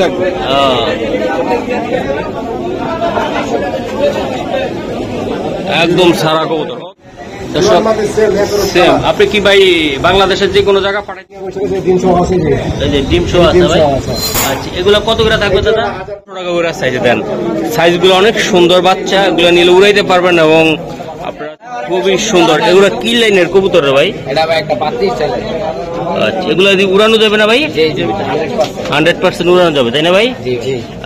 থাকবে। একদম সারা কবুতর। আপনি কি ভাই বাংলাদেশের যে কোনো জায়গা পাঠাই? ডিম শো আছে ভাই। আচ্ছা, এগুলো কত করে থাকবে দাদা? 100 টাকা করে সাইজে দেন। সাইজগুলো অনেক সুন্দর, বাচ্চা এগুলো নিলে উড়াইতে পারবেন এবং আপনারা খুবই সুন্দর। এগুলো কি লাইনের কবুতর রে ভাই? আচ্ছা, এগুলো যদি উড়ানো যাবে না ভাই? 100% উড়ানো যাবে, তাই না ভাই?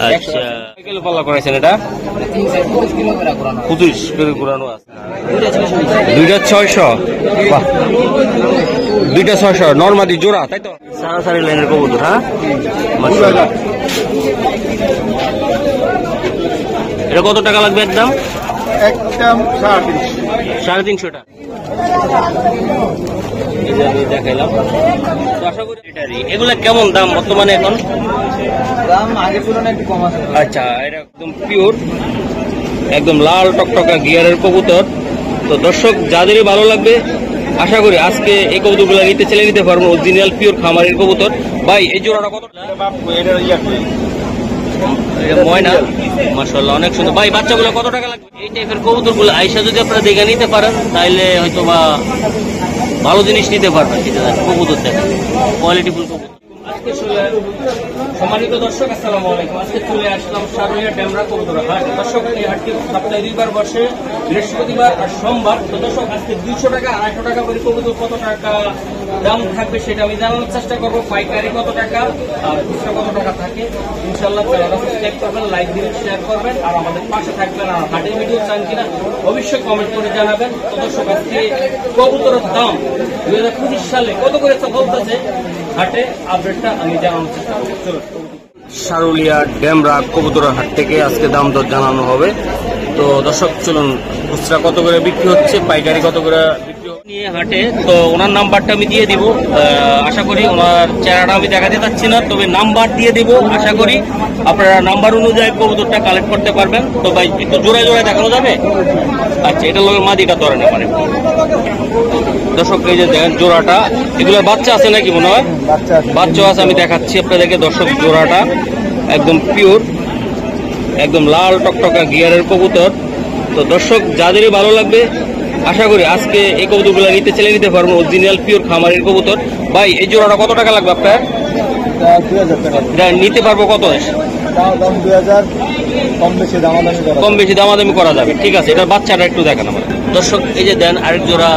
আচ্ছা, কিলো পাল্লা করাইছেন এটা? 25 করে উড়ানো আছে। দুইটা 600, বাহ, দুইটা 600 নরমাদি জোড়া, তাই তো? সারাসারি লাইনের কবুতর। হ্যাঁ, মাশাআল্লাহ। এটা কত টাকা লাগবে একদম? একদম 350 টাকা। দেখাইলাম, আশা করি এগুলা কেমন দাম বর্তমানে এখন? দাম আগের তুলনায় একটু কম আছে। আচ্ছা, এটা একদম পিওর, একদম লাল টকটকা গিয়ারের কবুতর। তো দর্শক যাদেরই ভালো লাগবে, আশা করি আজকে এই কবুতরগুলো নিতে চলে নিতে পারবো। অরিজিনাল পিওর খামারের কবুতর। ভাই এই জোড়াটা কত? ময়না, মাশাআল্লাহ, অনেক সুন্দর। ভাই বাচ্চাগুলো কত টাকা লাগবে? এই টাইপের কবুতরগুলো আইসা যদি আপনারা দেখে নিতে পারেন, তাইলে হয়তো বা ভালো জিনিস নিতে পারবেন। কবুতর দেখেন, কোয়ালিটিফুল কবুতর। আজকে সম্মানিত দর্শক, আসসালামু আলাইকুম। আজকে চলে আসলাম সারুলিয়া ডেমরা কবুতর হাট। দর্শক, এই হাটটি সপ্তাহে 2 বার বসে, বৃহস্পতিবার আর সোমবার। তো দর্শক, আজকে 200 টাকা 250 টাকা করে কবুতর কত টাকা দাম থাকবে সেটা আমি জানানোর চেষ্টা করবো। পাইকারি কত টাকা আর খুচরা কত টাকা থাকে, ইনশাল্লাহ চ্যানেলটা সাবস্ক্রাইব করবেন, লাইক দিবেন, শেয়ার করবেন আর আমাদের পাশে থাকবেন। আর হাটের ভিডিও চান কিনা অবশ্যই কমেন্ট করে জানাবেন। তো দর্শক, আজকে কবুতরের দাম 2025 সালে কত করে বলতেছে হাটে, আপডেটটা আমি জানানোর চেষ্টা করবো। চলো, সারুলিয়া ডেমরা কবুতরের হাট থেকে আজকে দাম দর জানানো হবে। তো দর্শক চলুন, খুচরা কত করে বিক্রি হচ্ছে, পাইকারি কত করে বিক্রি নিয়ে হাটে। তো ওনার নাম্বারটা আমি দিয়ে দিব। আশা করি ওনার চেহারাটা আমি দেখাতে চাচ্ছি না, তবে নাম্বার দিয়ে দিব। আশা করি আপনারা নাম্বার অনুযায়ী কবুতরটা কালেক্ট করতে পারবেন। তো ভাই একটু জোড়ায় জোড়ায় দেখানো যাবে? আচ্ছা, এটা লোকের মাদিটা ধরে না মানে। দর্শক, এই যে দেখেন জোড়াটা, এগুলোর বাচ্চা আছে নাকি মনে হয়? বাচ্চা আছে, আমি দেখাচ্ছি আপনাদেরকে। দর্শক, জোড়াটা একদম পিওর, একদম লাল টকটকা গিয়ারের কবুতর। তো দর্শক, যাদেরই ভালো লাগবে, আশা করি আজকে এই কবুতরগুলো নিতে চলে নিতে পারবো। অরিজিনাল পিওর খামারের কবুতর। ভাই এই জোড়াটা কত টাকা লাগবে আপনার? 2000 টাকা। এটা নিতে পারবো কত? দাম 2000, কম বেশি দামাদামি করা যাবে। ঠিক আছে, এটার বাচ্চাটা একটু দেখেন আমার। দর্শক, এই যে দেন আরেক জোড়া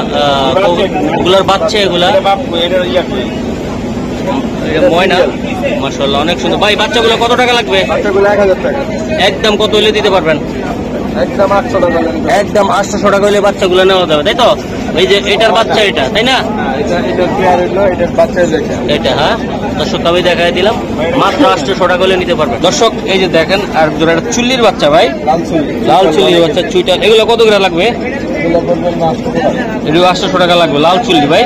এগুলার বাচ্চা, এগুলা ময়না, মাশাআল্লাহ, অনেক সুন্দর। ভাই বাচ্চাগুলো কত টাকা লাগবে? 1000 টাকা। একদম কত হইলে দিতে পারবেন? একদম 800 টাকা। একদম 800 টাকা হইলে বাচ্চাগুলো নেওয়া যাবে, তাই তো? এই যে এটার বাচ্চা, এটা তাই না? এটা, হ্যাঁ দর্শক, আমি দেখাই দিলাম। মাত্র 800 টাকা হলে নিতে পারবেন। দর্শক, এই যে দেখেন আর জোড়া চুল্লির বাচ্চা ভাই, লাল চুল্লির বাচ্চা চুইটা। এগুলো কত করে লাগবে? এগুলো 800 টাকা লাগবে, লাল চুল্লি ভাই।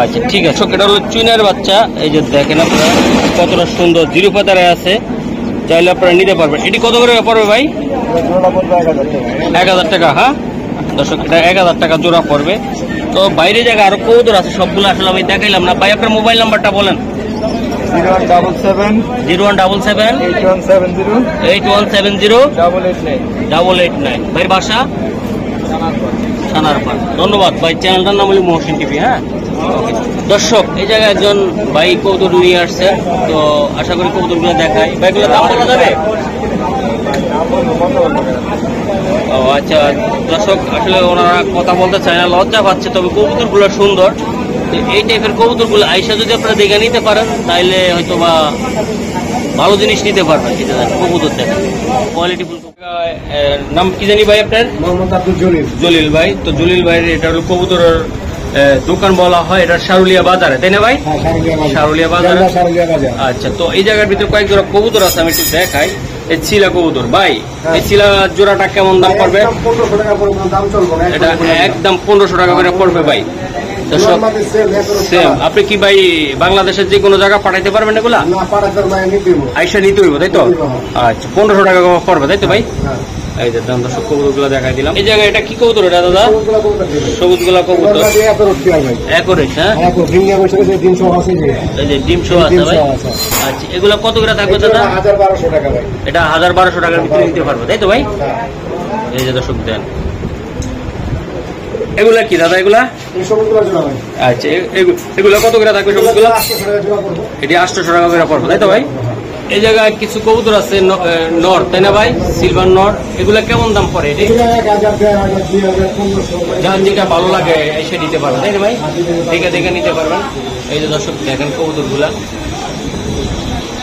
আচ্ছা, ঠিক আছে। এটা হলো চুইনার বাচ্চা। এই যে দেখেন আপনারা কতটা সুন্দর, জিরো পাতারে আছে, চাইলে আপনারা নিতে পারবেন। এটি কত করে পড়বে ভাই? 1000 টাকা। হ্যাঁ দর্শক, এটা 1000 টাকা জোড়া পড়বে। তো বাইরে জায়গায় আরো কবুতর আছে, সবগুলো আসলে আমি দেখাইলাম না। ভাই আপনার মোবাইল নাম্বারটা বলেন। 0177 8170 889। ভাই বাসা? সানারপাড়। ধন্যবাদ ভাই। চ্যানেলটার নাম হলো মহসিন টিভি। হ্যাঁ দর্শক, এই জায়গায় একজন ভাই কবুতর নিয়ে আসছে। তো আশা করি কবুতরগুলো দেখাই। ভাইগুলো দাম বলা যাবে? ও আচ্ছা, দর্শক আসলে ওনারা কথা বলতে চায় না, লজ্জা পাচ্ছে। তবে কবুতরগুলো সুন্দর। এই টাইপের কবুতরগুলো আইসা যদি আপনারা দেখে নিতে পারেন, তাইলে হয়তো বা ভালো জিনিস নিতে পারবেন। কবুতর দেখেন, কোয়ালিটিফুল। নাম কি জানি ভাই আপনার? মোহাম্মদ আব্দুল জলিল। জলিল ভাই। তো জলিল ভাই, এটা হলো কবুতরের দোকান বলা হয়, এটা সারুলিয়া বাজারে, তাই না ভাই? সারুলিয়া বাজার। আচ্ছা, তো এই জায়গার ভিতরে কয়েক জোড়া কবুতর আছে, আমি একটু দেখাই। এই চিলা কবুতর ভাই, এই চিলা জোড়াটা কেমন দাম পড়বে? এটা একদম 1500 টাকা করে পড়বে ভাই। সেম। আপনি কি ভাই বাংলাদেশের যে কোনো জায়গা পাঠাইতে পারবেন এগুলা? আইসা নিতে হইব, তাই তো? আচ্ছা, 1500 টাকা পড়বে, তাই তো ভাই? এই যে দর্শক কবুতরগুলো দেখাই দিলাম। এই জায়গায় এটা কি কবুতর এটা দাদা? সবুজগুলা কবুতর একুরেট, হ্যাঁ? এই যে ডিম শো আছে ভাই। আচ্ছা, এগুলো কত করে থাকবে দাদা? 1200 টাকা ভাই। এটা 1200 টাকার ভিতরে নিতে পারবে, তাই তো ভাই? এই যে দর্শক দেন, এগুলা কি দাদা? এগুলা আচ্ছা, এগুলা কত করে থাকবে সবগুলো? এটি 800 টাকা করে পড়বে, তাই তো ভাই? এই জায়গায় কিছু কবুতর আছে নর, তাই না ভাই? সিলভার নর, এগুলা কেমন দাম পড়ে? এটি যার যেটা ভালো লাগে এসে নিতে পারবে, তাই না ভাই? দেখে দেখে নিতে পারবেন। এই যে দর্শক দেখেন কবুতর গুলা,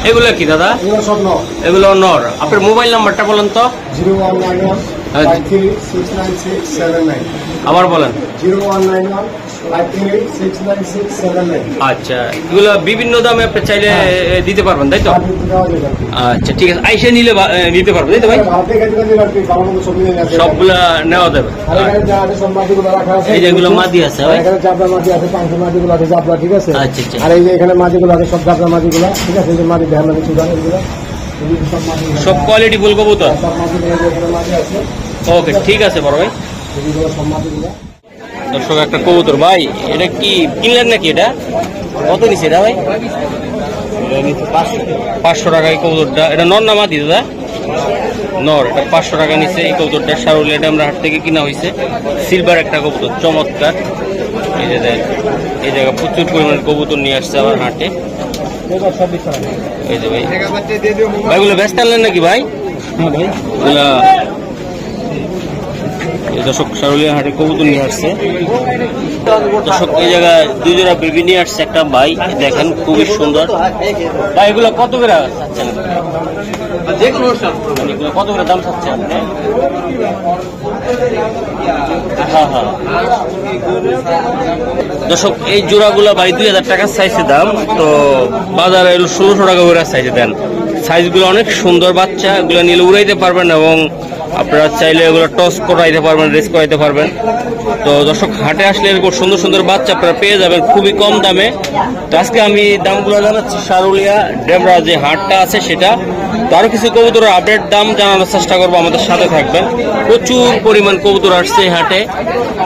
এগুলা কি দাদা? এগুলো নর। আপনার মোবাইল নাম্বারটা বলেন তো। 0191536967 আবার বলেন। 0191536967 আচ্ছা, এগুলো বিভিন্ন দামে আপনি চাইলে দিতে পারবেন, তাই তো? আচ্ছা, ঠিক আছে, আইসে নিলে নিতে পারবেন, তাই তো ভাই? সবগুলা নেওয়া যাবে। এই যেগুলো মাদি আছে ভাই, ঠিক আছে। আচ্ছা আচ্ছা, আর এই যে এখানে মাদিগুলো আছে সব জাবলা মাদিগুলো, ঠিক আছে। এই যে মাদি ধ্যান কিছু এগুলো সব কোয়ালিটি ফুল কবুতর। সব মাদিগুলো এখানে মাদি আছে। ওকে, ঠিক আছে বড় ভাই। এগুলো সব মাদিগুলো। দর্শক একটা কবুতর ভাই, এটা কি কিনলেন নাকি? এটা কত নিচ্ছে এটা ভাই? 500 টাকা এই কবুতরটা। এটা নর না মাদি দাদা? নর। এটা 500 টাকা নিচ্ছে এই কবুতরটা। সারুলিয়াটা আমরা হাট থেকে কিনা হয়েছে। সিলভার একটা কবুতর, চমৎকার। এই যে দেখ, এই জায়গা প্রচুর পরিমাণের কবুতর নিয়ে আসছে আমার হাটে। এই যে ভাই, ভাইগুলো ব্যস্ত আনলেন নাকি ভাই? হ্যাঁ ভাই, এগুলা দর্শক সারুলিয়া হাটে কবুতর নিয়ে আসছে। দর্শক এই জায়গায় 2 জোড়া বেবি নিয়ে আসছে একটা ভাই, দেখেন খুবই সুন্দর ভাই। এগুলো কত করে চাচ্ছেন? এগুলো কত করে দাম চাচ্ছেন আপনি? হ্যাঁ হ্যাঁ দর্শক, এই জোড়াগুলো ভাই 2000 টাকা চাইছে দাম, তো বাজারে 1600 টাকা করে চাইছে দেন। সাইজগুলো অনেক সুন্দর, বাচ্চা এগুলো নিলে উড়াইতে পারবেন এবং আপনারা চাইলে এগুলো টস করাইতে পারবেন, রেস করাইতে পারবেন। তো দর্শক হাটে আসলে এরকম সুন্দর সুন্দর বাচ্চা আপনারা পেয়ে যাবেন খুবই কম দামে। তো আজকে আমি দামগুলো জানাচ্ছি সারুলিয়া ডেমরা যে হাটটা আছে সেটা। তো আরো কিছু কবুতরের আপডেট দাম জানানোর চেষ্টা করবো, আমাদের সাথে থাকবেন। প্রচুর পরিমাণ কবুতর আসছে এই হাটে।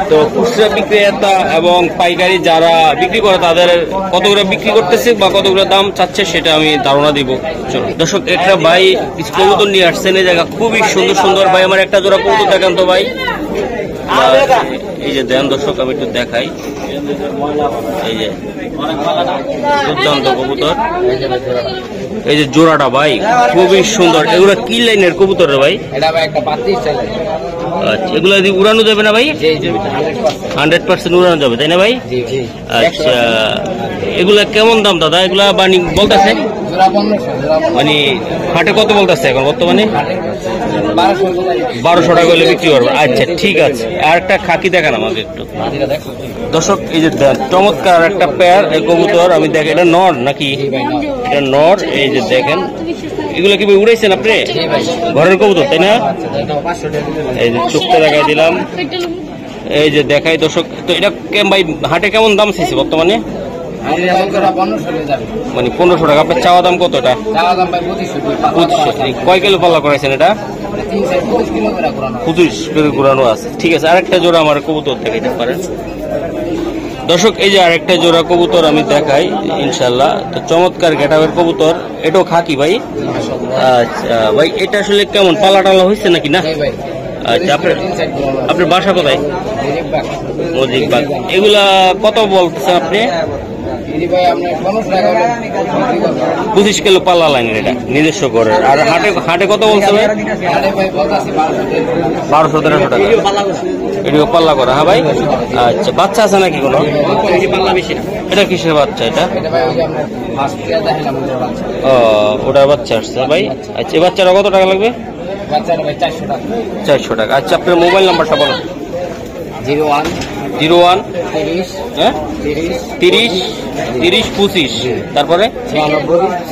তো খুচরা বিক্রেতা এবং পাইকারি যারা বিক্রি করে তাদের কত করে বিক্রি করতেছে বা কত করে দাম চাচ্ছে সেটা আমি ধারণা দিব। চলো দর্শক, একটা ভাই কিছু কবুতর নিয়ে আসছেন এই জায়গা, খুবই সুন্দর সুন্দর। ভাই আমার একটা জোড়া কবুতর দেখান তো ভাই। এই যে দেন দর্শক, আমি একটু দেখাই। এই যে দুর্দান্ত কবুতর, এই যে জোড়াটা ভাই খুবই সুন্দর। এগুলো কি লাইনের কবুতর রে ভাই? আচ্ছা, এগুলো যদি উড়ানো যাবে না ভাই? 100% উড়ানো যাবে, তাই না ভাই? আচ্ছা, এগুলা কেমন দাম দাদা? এগুলা বানি বলতেছে মানে হাটে কত বলতেছে এখন বর্তমানে? 1200 টাকা হলে বিক্রি করবে। আচ্ছা ঠিক আছে, আর একটা খাকি দেখান আমাকে একটু দর্শক। এই যে চমৎকার একটা পেয়ার এই কবুতর, আমি দেখেন এটা নর নাকি? এটা নর। এই যে দেখেন, এগুলো কি উড়াইছেন আপনি? ঘরের কবুতর তাই না? এই যে চোখটা দেখাই দিলাম। এই যে দেখাই দর্শক। তো এটা ভাই হাটে কেমন দাম চাইছে বর্তমানে? মানে 1500 টাকা। আপনার চাওয়া দাম কত? এটা 2500। কয় কিলো পাল্লা করাইছেন এটা? 25 কিলো ঘুরানো আছে। ঠিক আছে, আরেকটা জোড়া আমার কবুতর দেখাইতে পারেন দর্শক। এই যে আরেকটা জোড়া কবুতর আমি দেখাই ইনশাল্লাহ। তো চমৎকার গেটাবের কবুতর, এটাও খাকি ভাই। আচ্ছা ভাই, এটা আসলে কেমন পালা টালা হয়েছে নাকি না? আচ্ছা, আপনার বাসা কোথায়? মজিকবাগ। এগুলা কত বলতেছেন আপনি? 25 কিলো পাল্লা লাইনের, এটা নিজস্ব ঘরের। আর হাটে হাটে কত বলছে ভাই? 1200-1300 টাকা। এটিও পাল্লা করা। হ্যাঁ ভাই। আচ্ছা, বাচ্চা আছে নাকি কোনো? এটা কিসের বাচ্চা? এটা ও, ওটার বাচ্চা আসছে ভাই। আচ্ছা, এই বাচ্চাটা কত টাকা লাগবে? 400 টাকা। আচ্ছা, আপনার মোবাইল নাম্বারটা বলুন। 01 হ্যাঁ 30 25, তারপরে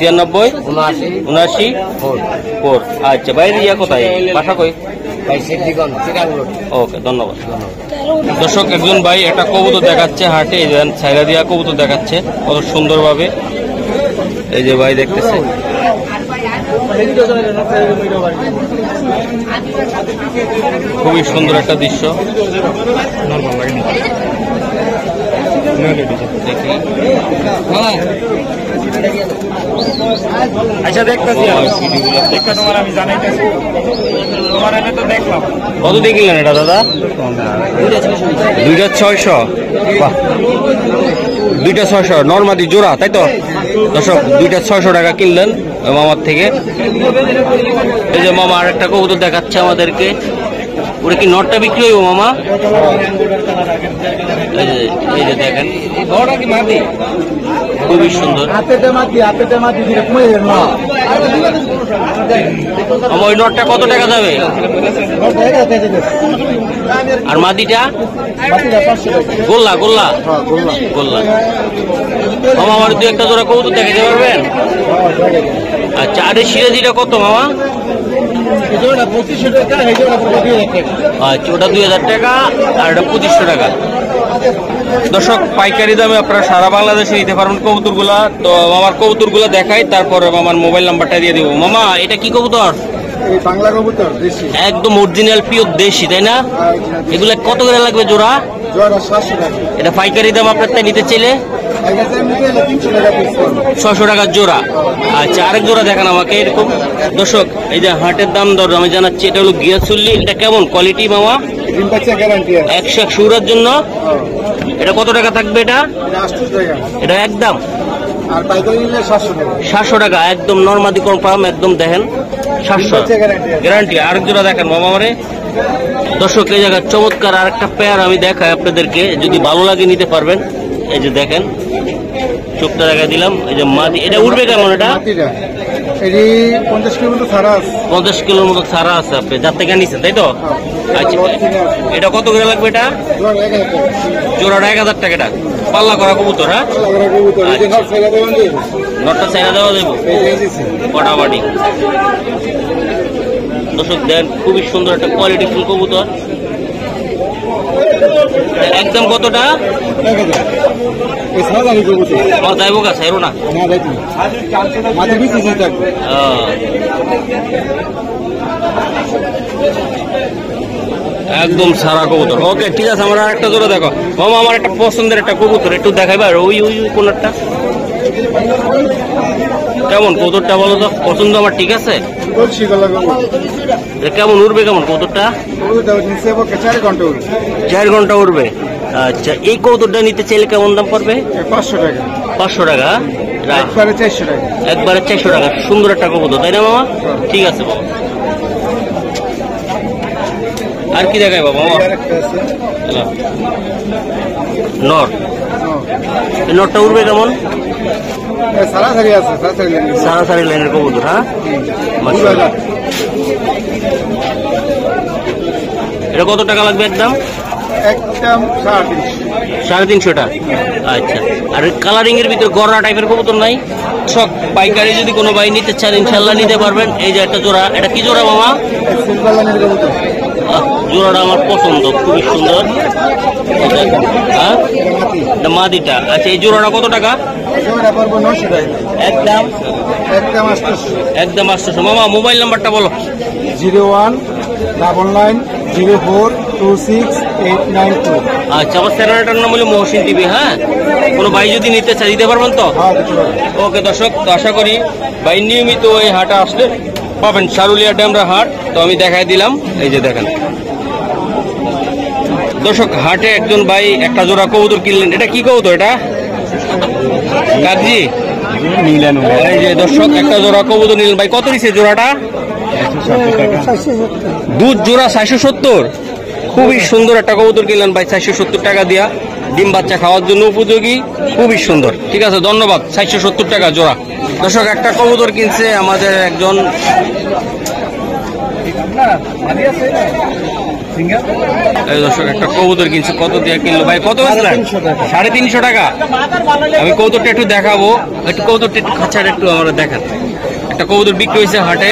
96 79 4। আচ্ছা, বাইরে ইয়া কোথায়? বাসা কই? ওকে, ধন্যবাদ দর্শক। একজন ভাই একটা কবুতর দেখাচ্ছে হাটে, ছাইরা দিয়া কবুতর দেখাচ্ছে কত সুন্দর ভাবে। এই যে ভাই দেখতেছে, খুবই সুন্দর একটা দৃশ্য। দেখি আচ্ছা দেখতেছি দেখা তোমার আমি জানাইতেছি তোমার এনে তো দেখলাম। কত দিয়ে কিনলেন এটা দাদা? 2,600। বাহ, 2,600 নরমাদি জোড়া, তাই তো দর্শক? 2,600 টাকা কিনলেন মামার থেকে। এই যে মামা আর একটা কবুতর দেখাচ্ছে আমাদেরকে। ওটা কি নটটা বিক্রি হইব মামা? এই যে দেখেন, খুবই সুন্দর। ওই নটটা কত টাকা যাবে? আর মাদিটা? গোল্লা গোল্লা গোল্লা। মামা আমার 2-1টা জোড়া কবুতর দেখাতে পারবেন? আচ্ছা, আর এই সিরাজিটা কত মামা? আচ্ছা, ওটা 2,000 টাকা আর এটা 2,500 টাকা। দর্শক, পাইকারি দামে আপনারা সারা বাংলাদেশে নিতে পারবেন কবুতর গুলা। তো আমার কবুতর গুলা দেখাই, তারপরে আমার মোবাইল নাম্বারটা দিয়ে দিব। মামা এটা কি কবুতর? বাংলা কবুতর দেশি, একদম অরিজিনাল পিওর দেশি, তাই না? এগুলা কত করে লাগবে জোড়া? 700 টাকা। এটা পাইকারি দাম আপনার তাই নিতে চাইলে 600 টাকার জোড়া। আচ্ছা, আরেক জোড়া দেখান আমাকে এরকম। দর্শক, এই যে হাটের দাম দর আমি জানাচ্ছি, এটা হলো গিয়াসুল্লি। এটা কেমন কোয়ালিটি মামা? 100 উড়ার জন্য। এটা কত টাকা থাকবে? এটা একদম আর পাইকারি নিলে 700 টাকা। 700 টাকা একদম নরমাদি কনফার্ম, একদম দেখেন 700 গ্যারান্টি। আরেক জোড়া দেখেন মামা আমারে। দর্শক, এই জায়গায় চমৎকার আর একটা পেয়ার আমি দেখাই আপনাদেরকে, যদি ভালো লাগে নিতে পারবেন। এই যে দেখেন, চোখটা দেখা দিলাম। এই যে মাদি, এটা উঠবে কেমন? এটা 50 কিলোর মতো ছাড়া আছে। 50 কিলোর মতো ছাড়া আছে। আপনি যার থেকে নিচ্ছেন, তাই তো? আচ্ছা, এটা কত করে লাগবে? এটা জোড়াটা 1,000 টাকা। এটা পাল্লা করা কবুতর? হ্যাঁ, নটটা চাইনা দেওয়া দেবো কটাবাটি। দর্শক দেন, খুবই সুন্দর একটা কোয়ালিটি ফুল কবুতর। একদম কতটা? যাইব গা চাইরো না। একদম সারা কবুতর। ওকে, ঠিক আছে। আমার আর একটা জোড়া দেখো মামা, আমার একটা পছন্দের একটা কবুতর একটু দেখাইবা। ওই ওই কোনটা কেমন কবুতরটা বলো তো? পছন্দ আমার, ঠিক আছে। কেমন উড়বে কেমন কবুতরটা? 4 ঘন্টা উড়বে। আচ্ছা, এই কবুতরটা নিতে চাইলে কেমন দাম পড়বে? 500 টাকা। 500 টাকা? একবারে 400 টাকা। একবারে 400 টাকা। সুন্দর একটা কবুতর, তাই না মামা? ঠিক আছে বাবা। আর কি দেখাই বাবা? নর, এই নরটা উড়বে কেমন? সারাসারি লাইনের কবুতর। হ্যাঁ, এটা কত টাকা লাগবে একদম? 350 টাকা। আচ্ছা, আর কালারিং এর ভিতরে গড়া টাইপের কবুতর নাই? সব পাইকারি যদি কোনো ভাই নিতে চান ইনশাল্লাহ নিতে পারবেন। এই যে একটা জোড়া, এটা কি জোড়া মামা? জোড়াটা আমার পছন্দ, খুবই সুন্দর। হ্যাঁ, মাদিটা। আচ্ছা, এই জোড়াটা কত টাকা? একদম 800। মামা মোবাইল নাম্বারটা বলো। 0199042689। আচ্ছা, আমার চ্যানেলটার নাম হলো মহসিন টিভি। হ্যাঁ, কোনো ভাই যদি নিতে চাই দিতে পারবেন তো? ওকে দর্শক, তো আশা করি ভাই নিয়মিত এই হাটে আসলে পাবেন, সারুলিয়া ড্যামরা হাট। তো আমি দেখাই দিলাম। এই যে দেখেন দর্শক, হাটে একজন ভাই একটা জোড়া কবুতর কিনলেন। এটা কি কবুতর? এটা কাকজি। এই যে দর্শক, একটা জোড়া কবুতর নিলেন ভাই। কত দিচ্ছে জোড়াটা? দুধ জোড়া 470। খুবই সুন্দর একটা কবুতর কিনলেন ভাই 470 টাকা দিয়া। ডিম বাচ্চা খাওয়ার জন্য উপযোগী, খুবই সুন্দর। ঠিক আছে, ধন্যবাদ। 470 টাকা জোড়া। দর্শক, একটা কবুতর কিনছে আমাদের একজন। দর্শক, একটা কবুতর কিনছে। কত দিয়ে কিনলো ভাই? কত? 350 টাকা। আমি কবুতরটা একটু দেখাবো। একটু কবুতরটা একটু খাঁচার একটু আমরা দেখান। একটা কবুতর বিক্রি হয়েছে হাটে।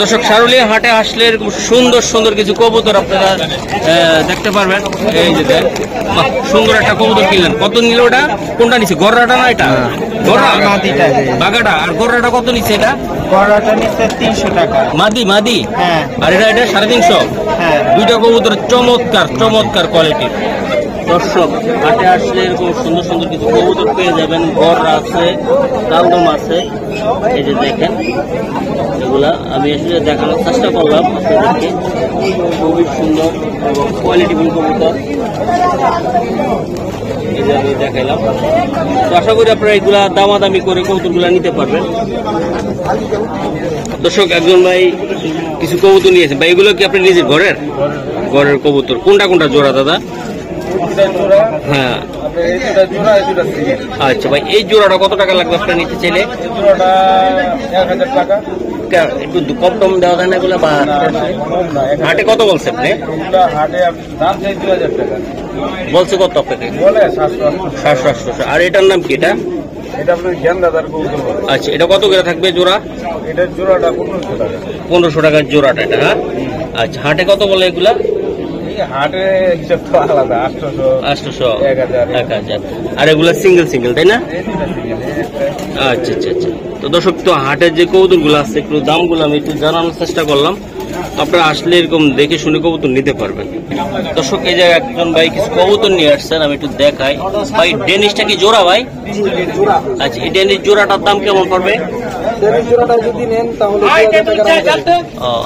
দর্শক সারুলিয়া হাটে আসলে এরকম সুন্দর সুন্দর কিছু কবুতর আপনারা দেখতে পারবেন। এই যে দেখ, বাহ, সুন্দর একটা কবুতর কিনলেন। কত নিল ওটা? কোনটা নিচ্ছে? গররাটা না এটা? গররা বাগাটা। আর গররাটা কত নিচ্ছে? এটা গড়াটা নিচ্ছে 300 টাকা। মাদি মাদি। হ্যাঁ। আর এটা 350। হ্যাঁ। দুইটা কবুতর চমৎকার চমৎকার কোয়ালিটির। দর্শক হাটে আসলে এরকম সুন্দর সুন্দর কিছু কবুতর পেয়ে যাবেন। গররা আছে, কালদম আছে। এই যে দেখেন, এগুলা আমি আসলে দেখানোর চেষ্টা করলাম আপনাদেরকে। খুবই সুন্দর এবং কোয়ালিটিফুল কবুতর এই যে আমি দেখাইলাম। তো আশা করি আপনারা এগুলা দামাদামি করে কবুতরগুলা নিতে পারবেন। দর্শক একজন ভাই কিছু কবুতর নিয়েছেন। ভাই এগুলো কি আপনি নিজের ঘরের কবুতর? কোনটা কোনটা জোড়া দাদা? হ্যাঁ, আচ্ছা ভাই, এই জোড়াটা কত টাকা লাগবে আপনার নিতে চাইলে? একটু কম টম দেওয়া যায় না এগুলো? বা হাটে কত বলছে আপনি? বলছে কত আপনাকে? 700-800। আর এটার নাম কি? এটা আচ্ছা, এটা কত করে থাকবে জোড়া? এটার জোড়াটা 1500 টাকার জোড়াটা এটা। হ্যাঁ, আচ্ছা, হাটে কত বলে এগুলা? হাটে হিসাব তো আলাদা, 800 1000। আর এগুলা সিঙ্গেল সিঙ্গেল, তাই না? আচ্ছা আচ্ছা আচ্ছা। তো দর্শক, তো হাটের যে কবুতর গুলো আছে একটু দামগুলো আমি একটু জানানোর চেষ্টা করলাম। আপনারা আসলে এরকম দেখে শুনে কবুতর নিতে পারবেন। দর্শক এই জায়গায় একজন ভাই কিছু কবুতর নিয়ে আসছেন, আমি একটু দেখাই। ভাই ডেনিশটা কি জোড়া ভাই? আচ্ছা, এই ডেনিশ জোড়াটার দাম কেমন পড়বে?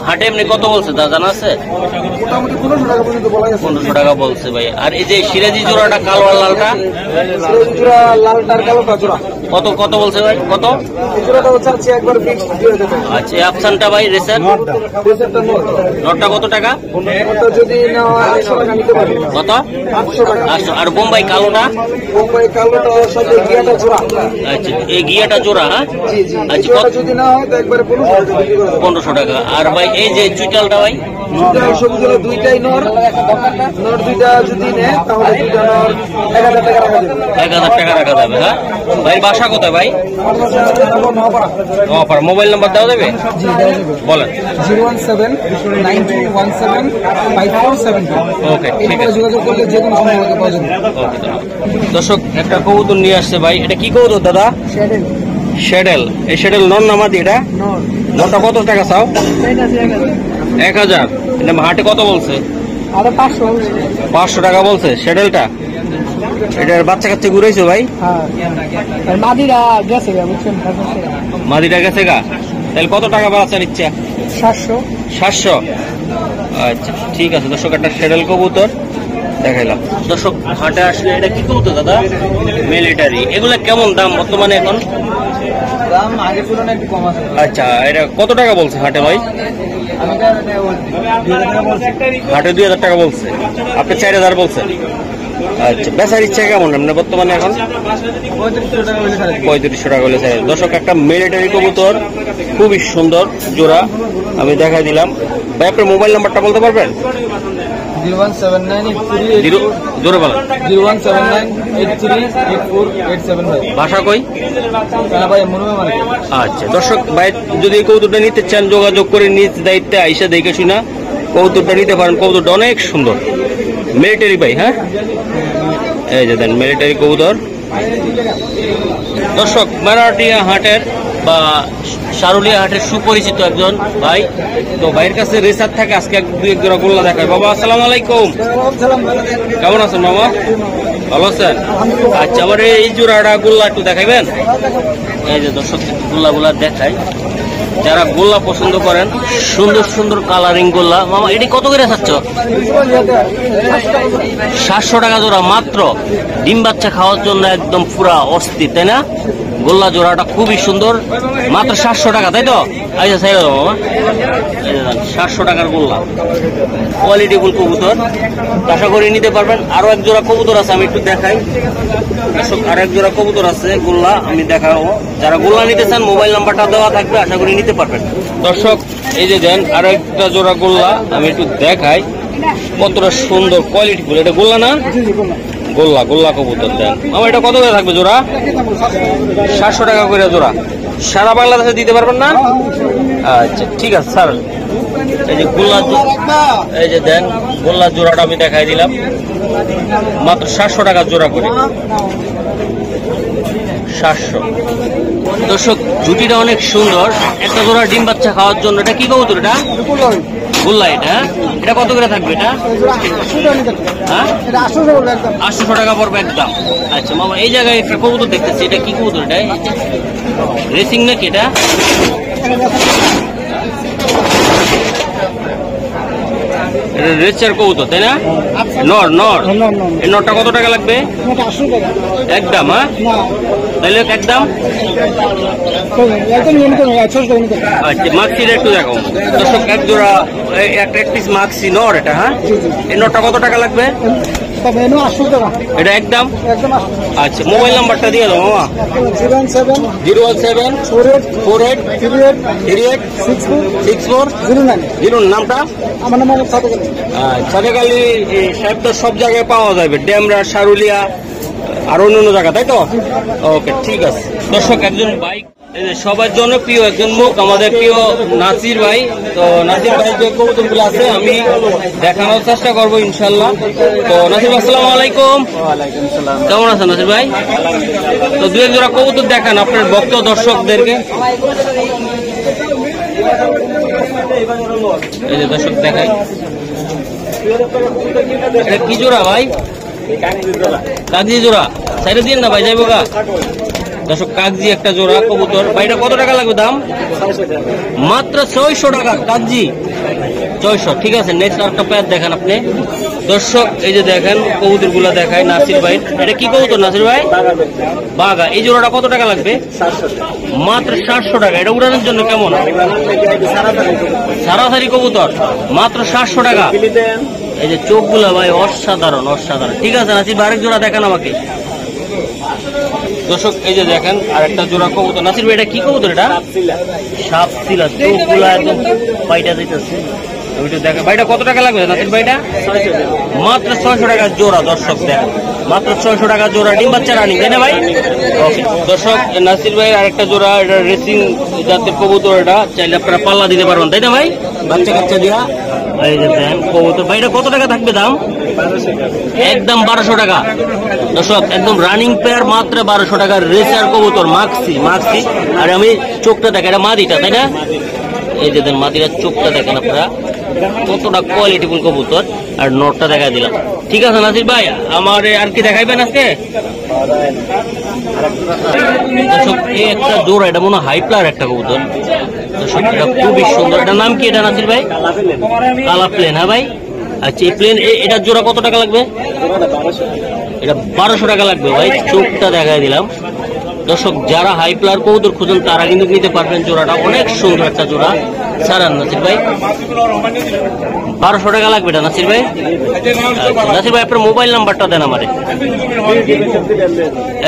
হাটে এমনি কত বলছে তা জানা আছে? 1500 টাকা বলছে ভাই। আর এই যে সিরাজি জোড়াটা কালো আর লালটা? কত কত বলছে ভাই? কত? আচ্ছা, আফসানটা ভাই রেসার নটটা কত টাকা? কত? 800। আর বোম্বাই কালোটা? আচ্ছা, এই গিয়াটা জোড়া? হ্যাঁ, আচ্ছা, 1500 টাকা। আর ভাই এই যে চুইটালটা ভাই? দুইটাই নর দুইটা যদি নেয় তাহলে 1000 টাকা রাখা যাবে। হ্যাঁ ভাই, বাসা কোথায় ভাই? অফার মোবাইল নাম্বার দেওয়া যাবে? বলেন। 01792175472। ওকে, ঠিক আছে, যোগাযোগ করলে যে কোনো সময় আমাকে পাওয়া যাবে। ওকে। দর্শক একটা কবুতর নিয়ে আসছে ভাই। এটা কি কবুতর দাদা? শ্যাডেল। এই শ্যাডেল নর না মাদি? এটা নরটা কত টাকা চাও? 1000। এটা হাটে কত বলছে? 500 টাকা বলছে শ্যাডেলটা। এটার বাচ্চা কাচ্চা ঘুরাইছো ভাই? মাদিরা গেছে বুঝছেন, মাদিটা গেছে গা। তাহলে কত টাকা বাচ্চা নিচ্ছে? 700। আচ্ছা, ঠিক আছে। দর্শক একটা শ্যাডেল কবুতর দেখাইলাম। দর্শক হাটে আসলে এটা কি কবুতর দাদা? মিলিটারি। এগুলা কেমন দাম বর্তমানে এখন? দাম আগের তুলনায় একটু কম আছে। আচ্ছা, এটা কত টাকা বলছে হাটে ভাই? হাটে 2000 টাকা বলছে, আপনি 4000 বলছেন। আচ্ছা, বেচার ইচ্ছা কেমন আপনার বর্তমানে এখন? 3500 টাকা হলে চাই। দর্শক একটা মিলিটারি কবুতর, খুবই সুন্দর জোড়া আমি দেখাই দিলাম। ভাই আপনার মোবাইল নাম্বারটা বলতে পারবেন? 01798384878 ভাষা কই? ভাই মনে হয়। আচ্ছা দর্শক, ভাই যদি এই কবুতরটা নিতে চান যোগাযোগ করে নিজ দায়িত্বে আইসা দেখে শুনা কবুতরটা নিতে পারেন। কবুতরটা অনেক সুন্দর, মিলিটারি ভাই। হ্যাঁ, এই যে দেন মিলিটারি কবুতর। দর্শক মারাটিয়া হাটের বা সারুলিয়া হাটের সুপরিচিত একজন ভাই, তো ভাইয়ের কাছে রেসার থাকে। আজকে এক জোড়া গোল্লা দেখায়। বাবা আসসালামু আলাইকুম, কেমন আছেন মামা? ভালো আছেন? আচ্ছা, আমার এই জোড়াটা গোল্লা একটু দেখাইবেন? এই যে দর্শক গোল্লা দেখাই, যারা গোল্লা পছন্দ করেন, সুন্দর সুন্দর কালারিং গোল্লা। মামা এটি কত করে চাচ্ছ? 700 টাকা জোড়া মাত্র। ডিম বাচ্চা খাওয়ার জন্য একদম পুরা অস্থির, তাই না? গোল্লা জোড়াটা খুবই সুন্দর, মাত্র 700 টাকা, তাই তো? আচ্ছা সাই মামা, 700 টাকার গোল্লা, কোয়ালিটিফুল কবুতর, আশা করি নিতে পারবেন। আরো এক জোড়া কবুতর আছে, আমি একটু দেখাই। আর এক জোড়া কবুতর আছে গোল্লা, আমি দেখাবো। যারা গোল্লা নিতে চান মোবাইল নাম্বারটা দেওয়া থাকবে, আশা করি নিতে পারবেন। দর্শক এই যে দেন আরো একটা জোড়া গোল্লা, আমি একটু দেখাই কতটা সুন্দর কোয়ালিটিফুল। এটা গোল্লা না? গোল্লা কবুতর দেন। আমার এটা কত করে থাকবে জোড়া? 700 টাকা করে জোড়া। সারা বাংলাদেশে দিতে পারবেন না? আচ্ছা ঠিক আছে স্যার। এই যে গোল্লা, এই যে দেন গোল্লার জোড়াটা আমি দেখাই দিলাম, মাত্র 700 টাকা জোড়া করে, 700। দর্শক জুটিটা অনেক সুন্দর, একটা জোড়া ডিম বাচ্চা খাওয়ার জন্য। এটা কি কবুতর? এটা গোল্লা। এটা কত করে থাকবে? এটা হ্যাঁ 800 টাকা পড়বে একদম। আচ্ছা মামা, এই জায়গায় একটা কবুতর দেখতেছি, এটা কি কবুতর? এটা রেসিং নাকি? এটা রেচার কবুতর তাই না? নর নর। এই নরটা কত টাকা লাগবে একদম? হ্যাঁ তাহলে একদম। আচ্ছা মাক্সিটা একটু দেখো দর্শক, এক জোড়া এক পিস মাক্সি নর এটা। হ্যাঁ এই নরটা কত টাকা লাগবে? এটা একদম। আচ্ছা মোবাইল নাম্বারটা দিয়ে দাও মামা। 017-48-38-64-09। নামটা? আমার নাম সাদেক আলী সাহেব। তো সব জায়গায় পাওয়া যাবে, ড্যামরা, সারুলিয়া আর অন্য জায়গা, তাই তো? ওকে ঠিক আছে। দর্শক একজন বাইক সবার জন্য প্রিয় একজন মুখ, আমাদের প্রিয় নাসির ভাই। তো নাসির ভাই যে কবুতর গুলো আছে আমি দেখানোর চেষ্টা করবো ইনশাল্লাহ। তো নাসির ভাই আসসালামু আলাইকুম। কেমন আছেন নাসির ভাই? তো দু এক জোড়া কবুতর দেখান আপনার ভক্ত দর্শকদেরকে। এই যে দর্শক দেখাই, এটা কি জোড়া ভাই? কাগজি জোড়া। সাইডে দিন না ভাই, যাইবো গা। দর্শক কাগজি একটা জোড়া কবুতর। ভাইটা কত টাকা লাগবে দাম? মাত্র 600 টাকা কাগজি, 600। ঠিক আছে নেক্সট আরেকটা পেয়ার দেখেন আপনি দর্শক। এই যে দেখেন কবুতর গুলা দেখায় নাসির ভাই। এটা কি কবুতর নাসির ভাই? বাঘা। এই জোড়াটা কত টাকা লাগবে? মাত্র 700 টাকা। এটা উড়ানোর জন্য কেমন? সারাসারি কবুতর, মাত্র 700 টাকা। এই যে চোখ গুলা ভাই অসাধারণ অসাধারণ। ঠিক আছে নাসির ভাই আরেক জোড়া দেখান আমাকে দর্শক। এই যে দেখেন আরেকটা জোড়া কবুতর। নাসির ভাই এটা কি কবুতর? এটা সাপসিলা। চোখ গুলা একদম বাইটা দিতেছে। ভাইটা কত টাকা লাগবে নাসির ভাইটা? মাত্র 600 টাকা জোড়া। দর্শক দেখেন মাত্র 600 টাকা জোড়া, ডিম বাচ্চা রানিং, তাই না ভাই? ওকে দর্শক নাসির ভাই আরেকটা জোড়া, এটা রেসিং জাতের কবুতর। এটা চাইলে আপনারা পাল্লা দিতে পারবেন, তাই না ভাই? বাচ্চা কাচ্চা দিয়া। এই যে দেখেন কবুতর। ভাইটা কত টাকা থাকবে দাম? একদম 1200 টাকা। দর্শক একদম রানিং পেয়ার, মাত্র 1200 টাকা। রেসার কবুতর মাক্সি মাক্সি। আর আমি চোখটা দেখেন, এটা মাদিটা তাই না? এই যে দেন মাদিরার চোখটা দেখেন আপনারা, কতটা কোয়ালিটিফুল কবুতর। আর নটটা দেখা দিলাম। ঠিক আছে নাসির ভাই, আমার আর কি দেখাইবেন আজকে? দর্শক এই একটা জোড়া, এটা মনে হয় হাই প্লার একটা কবুতর। দর্শক এটা খুবই সুন্দর। এটার নাম কি এটা নাসির ভাই? কালা প্লেন। হ্যাঁ ভাই। আচ্ছা এই প্লেন, এটার জোড়া কত টাকা লাগবে? এটা 1200 টাকা লাগবে ভাই। চোখটা দেখাই দিলাম দর্শক। যারা হাই প্লার কবুতর খুঁজেন তারা কিন্তু নিতে পারবেন। জোড়াটা অনেক সুন্দর একটা জোড়া। সারান নাসির ভাই 1200 টাকা লাগবে এটা নাসির ভাই। নাসির ভাই আপনার মোবাইল নাম্বারটা দেন আমারে।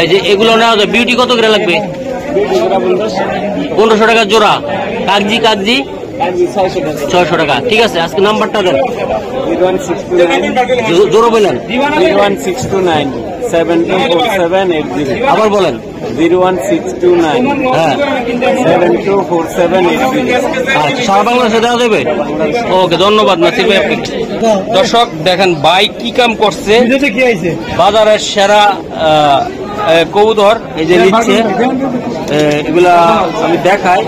এই যে এগুলো নেওয়া যায়। বিউটি কত করে লাগবে? 1500 টাকা জোড়া। কাগজি কাগজি 600 টাকা। ঠিক আছে আজকে নাম্বারটা দেন। জোরো বলেন। 01629724780। আবার বলেন। 01629 হ্যাঁ 724780। আচ্ছা সারা বাংলাদেশে দেওয়া যাবে? ওকে ধন্যবাদ নাসির ভাই আপনি। দর্শক দেখেন ভাই কি কাম করছে, বাজারের সেরা কবুতর এই যে নিচ্ছে। এগুলা আমি দেখাই।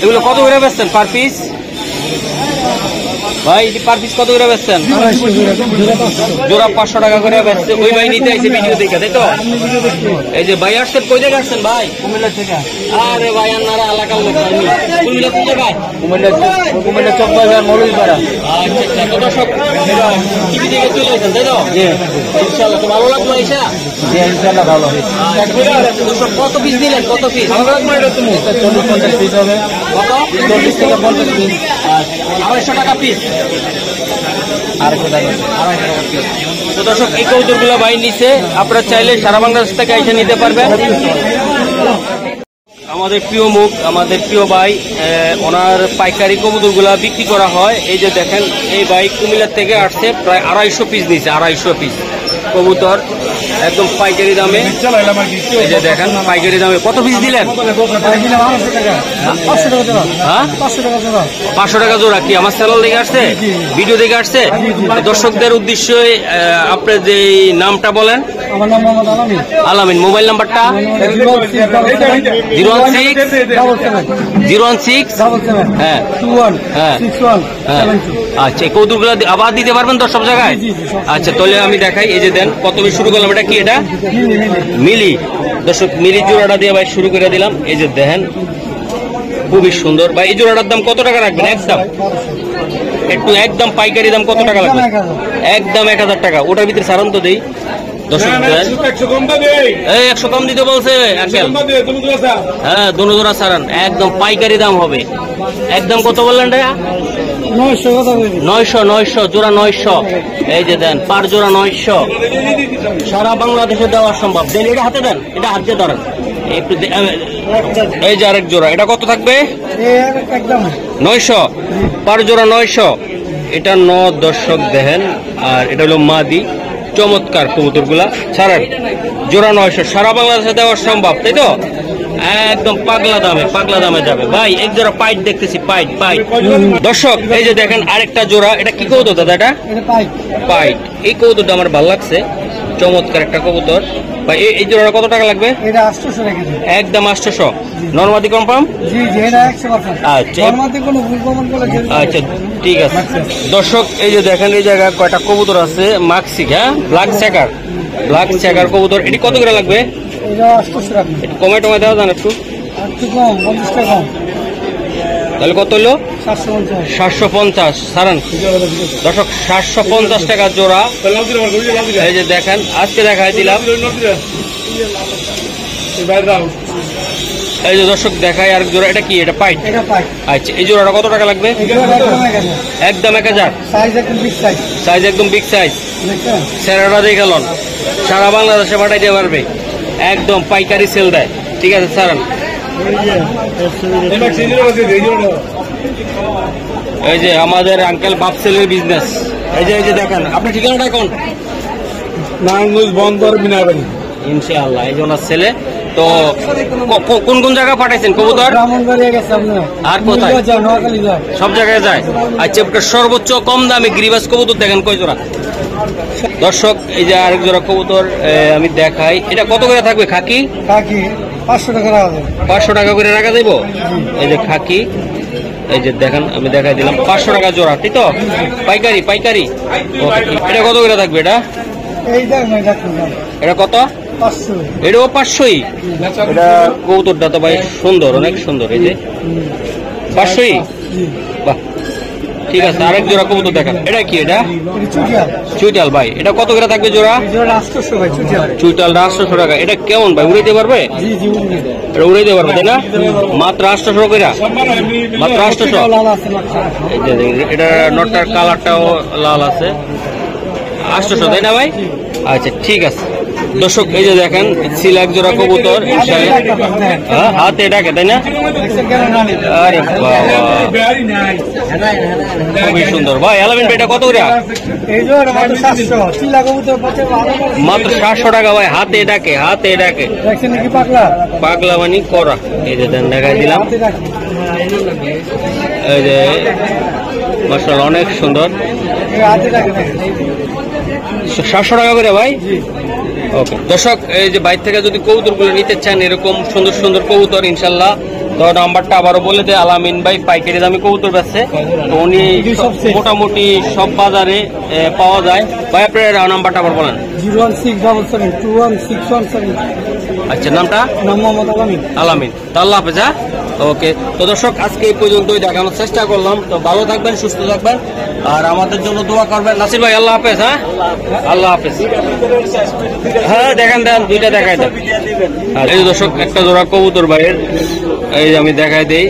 এগুলো কত করে বেচছেন পার পিস ভাই? পার পিস কত করে বেচছেন? জোড়া 500 টাকা করে বেচছে। ওই ভাই নিতে আইছে ভিডিও দেখে, তাই তো? এই যে ভাই আসছেন, কই জায়গায় আসছেন ভাই? কুমিল্লা থেকে। আরে ভাই আপনারা এলাকার লোক। কুমিল্লা কোন জায়গায়? কুমিল্লা চক বাজার মৌলভীপাড়া। আচ্ছা আচ্ছা। তো দর্শক টিভি থেকে চলে আসেন, তাই তো? ইনশাআল্লাহ। তো ভালো লাগলো আইসা? জি ইনশাআল্লাহ ভালো। দর্শক কত পিস দিলেন? কত পিস? 40-50 পিস হবে। কত? 40 থেকে 50 পিস। 250 টাকা পিস। তো দর্শক এই কবুতর গুলো ভাই নিচে, আপনারা চাইলে সারা বাংলাদেশ থেকে এসে নিতে পারবেন। আমাদের প্রিয় মুখ, আমাদের প্রিয় ভাই, ওনার পাইকারি কবুতর গুলা বিক্রি করা হয়। এই যে দেখেন এই ভাই কুমিল্লা থেকে আসছে, প্রায় 250 পিস নিচ্ছে। 250 পিস কবুতর। একদম পাইকারি দামে। এই যে দেখেন পাইকারি দামে কত পিস দিলেন? হ্যাঁ 500 টাকা জোড়া। কি আমার চ্যানেল দেখে আসছে, ভিডিও দেখে আসছে? দর্শকদের উদ্দেশ্যে আপনার যে নামটা বলেন। আমার নাম মোহাম্মদ আলামিন। আলামিন। মোবাইল নাম্বারটা 016 হ্যাঁ হ্যাঁ হ্যাঁ। আচ্ছা, এই কৌতুকগুলো আবার দিতে পারবেন তো সব জায়গায়? আচ্ছা, তাহলে আমি দেখাই। এই যে দেন কত পিস শুরু করলাম। এটা কি? এটা মিলি। দর্শক মিলি জোড়াটা দিয়ে ভাই শুরু করে দিলাম। এই যে দেখেন খুবই সুন্দর ভাই। এই জোড়াটার দাম কত টাকা রাখবেন? একদম একটু একদম পাইকারি দাম কত টাকা লাগবে? একদম 1000 টাকা। ওটার ভিতরে সারান তো দেই। দর্শক এই 100 কম দিতে বলছে আঙ্কেল। হ্যাঁ দুনো জোড়া সারান, একদম পাইকারি দাম হবে। একদম কত বললেন? 900 জোড়া 900। এই যে দেন পার জোড়া 900। সারা বাংলাদেশে দেওয়া সম্ভব। দেন এটা হাতে দেন, এটা হাতে ধরেন একটু। এই যে আরেক জোড়া, এটা কত থাকবে? 900 পার জোড়া 900। এটা দর্শক দেখেন। আর এটা হলো মাদি। চমৎকার কবুতর গুলা ছাড়েন। জোড়া 900, সারা বাংলাদেশে দেওয়া সম্ভব, তাই তো? একদম পাগলা দামে যাবে ভাই। এক জোড়া পাইট দেখতেছি, পাইট। দর্শক এই যে দেখেন আরেকটা জোড়া। এটা কি কবুতর দাদা? এটা পাইট। এই কবুতরটা আমার ভালো লাগছে, চমৎকার একটা কবুতর ভাই। এই জোড়াটা কত টাকা লাগবে? একদম 800। নরমাদি কনফার্ম? আচ্ছা আচ্ছা ঠিক আছে। দর্শক এই যে দেখেন এই জায়গায় কয়টা কবুতর আছে। মাক্সিক, হ্যাঁ ব্ল্যাক চেকার কবুতর। এটি কত করে লাগবে? কমে টমে দেওয়া যান একটু? তাহলে কত হলো? 750 সারান। দর্শক 750 টাকা জোড়া। এই যে দেখেন আজকে দেখাই দিলাম। এই যে দর্শক দেখাই আরেক জোড়া। এটা কি? এটা পাইট। আচ্ছা, এই জোড়াটা কত টাকা লাগবে? একদম 1000। সাইজ একদম বিগ সাইজ। সেরাটা দিয়ে গেলেন, সারা বাংলাদেশে পাঠাই দিতে পারবে। একদম পাইকারি সেল দেয়। ঠিক আছে সারান। এই যে আমাদের আঙ্কেল বাপ সেলের বিজনেস। এই যে দেখেন আপনার ঠিকানাটা কোন? নারায়ণগঞ্জ বন্দর মিনাবাড়ি ইনশাআল্লাহ। এই যে ওনার ছেলে। তো কোন জায়গায় পাঠাইছেন কবুতর? আর কোথায়? সব জায়গায় যায়। আচ্ছা, সর্বোচ্চ কম দামে গিরিবাস কবুতর দেখেন কয় জোড়া? দর্শক এই যে আরেক জোড়া কবুতর আমি দেখাই। এটা কত করে থাকবে? খাকি 500 টাকা করে রাখা যাইব। এই যে খাকি। এই যে দেখেন আমি দেখাই দিলাম 500 টাকা জোড়া, ঠিক তো? পাইকারি। এটা কত করে থাকবে? এটা কত? এটাও 500ই। এটা কবুতরটা তো ভাই সুন্দর, অনেক সুন্দর। এই যে 500ই। বাহ, ঠিক আছে। আরেক জোড়া কবুতর দেখেন। এটা কি? এটা চুইটাল ভাই। এটা কত করে থাকবে জোড়া? চুইটাল 800 টাকা। এটা কেমন ভাই? উড়াইতে পারবে? এটা উড়াইতে পারবে তাই না? মাত্র 800 করে। মাত্র 800। এটা নটটার কালারটাও লাল আছে। 800 তাই না ভাই? আচ্ছা ঠিক আছে। দর্শক এই যে দেখেন সিলাক জোড়া কবুতর। হ্যাঁ হাতে ডাকে তাই না? আরে বাবা খুবই সুন্দর ভাই। আলামিন ভাই এটা কত করে? মাত্র 700 টাকা ভাই। হাতে ডাকে পাগলা মানি করা। এই যে দেন দেখাই দিলাম। এই যে মাশাআল্লাহ অনেক সুন্দর। 700 টাকা করে ভাই। ওকে দর্শক এই যে বাইরে থেকে যদি কবুতর গুলো নিতে চান এরকম সুন্দর সুন্দর কবুতর ইনশাল্লাহ, তো নাম্বারটা আবারও বলে দেয়। আলামিন ভাই পাইকারি দামি কবুতর বেচছে, তো উনি মোটামুটি সব বাজারে পাওয়া যায়। ভাই আপনার নাম্বারটা আবার বলেন। 01677216117। আচ্ছা নামটা? মোহাম্মদ আলামিন। তো আল্লাহ হাফেজ। হ্যাঁ ওকে। তো দর্শক আজকে এই পর্যন্তই দেখানোর চেষ্টা করলাম। তো ভালো থাকবেন, সুস্থ থাকবেন, আর আমাদের জন্য দোয়া করবেন। নাসির ভাই আল্লাহ হাফেজ। হ্যাঁ আল্লাহ হাফেজ। হ্যাঁ দেখেন দুইটা দেখাই দেন। আর এই দর্শক একটা জোড়া কবুতর ভাইয়ের এই যে আমি দেখাই দেই,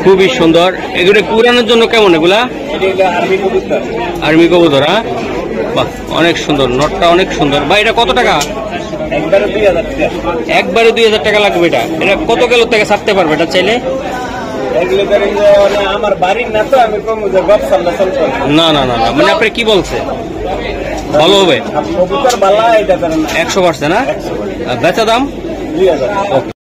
খুবই সুন্দর। এগুলো কুড়ানোর জন্য কেমন? এগুলা আর্মি কবুতর। হ্যাঁ বাহ অনেক সুন্দর, নটটা অনেক সুন্দর ভাই। এটা কত টাকা? একবারে 2000 টাকা লাগবে। এটা কত কিলো থেকে ছাড়তে পারবে এটা চাইলে? আমার বাড়ির না তো, আমি না মানে আপনি কি বলছে? ভালো হবে কবুতর বালা এটা 100% না বেচা দাম 2000। ওকে